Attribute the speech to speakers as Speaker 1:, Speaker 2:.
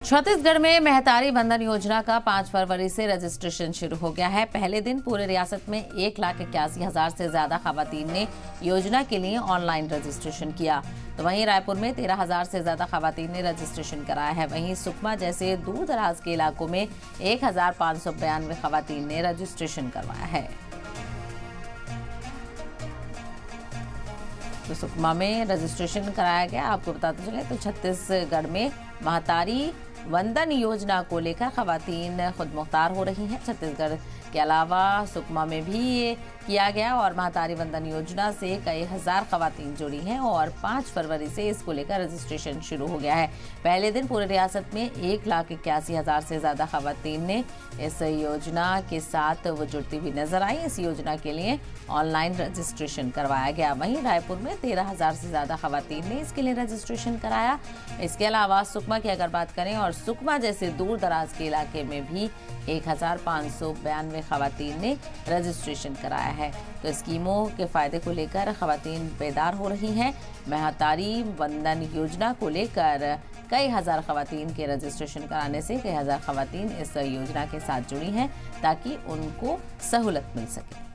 Speaker 1: छत्तीसगढ़ में महतारी वंदन योजना का 5 फरवरी से रजिस्ट्रेशन शुरू हो गया है। पहले दिन पूरे रियासत में 1,81,000 से ज्यादा खवातीन ने योजना के लिए ऑनलाइन रजिस्ट्रेशन किया। तो वहीं रायपुर में 13,000 से ज्यादा खवातीन ने रजिस्ट्रेशन कराया है। वहीं सुकमा जैसे दूर दराज के इलाकों में 1,592 खवातीन ने रजिस्ट्रेशन करवाया है। तो सुकमा में रजिस्ट्रेशन कराया गया। आपको बताते चले तो छत्तीसगढ़ में महतारी वंदन योजना को लेकर खवातीन खुद मुख्तार हो रही हैं। छत्तीसगढ़ के अलावा सुकमा में भी ये किया गया और महतारी वंदन योजना से कई हजार खवातीन जुड़ी हैं और 5 फरवरी से इसको लेकर रजिस्ट्रेशन शुरू हो गया है। पहले दिन पूरे रियासत में 1,81,000 से ज्यादा खवातीन ने इस योजना के साथ वो जुड़ती हुई नजर आई। इस योजना के लिए ऑनलाइन रजिस्ट्रेशन करवाया गया। वहीं रायपुर में 13,000 से ज्यादा खवातीन ने इसके लिए रजिस्ट्रेशन कराया। इसके अलावा सुकमा की अगर बात करें और सुकमा जैसे दूर दराज के इलाके में भी 1,592 खवातीन ने रजिस्ट्रेशन कराया है। तो स्कीमों के फायदे को लेकर खवातीन बेदार हो रही हैं। महतारी वंदन योजना को लेकर कई हजार खवातीन के रजिस्ट्रेशन कराने से कई हजार खवातीन इस योजना के साथ जुड़ी हैं ताकि उनको सहूलत मिल सके।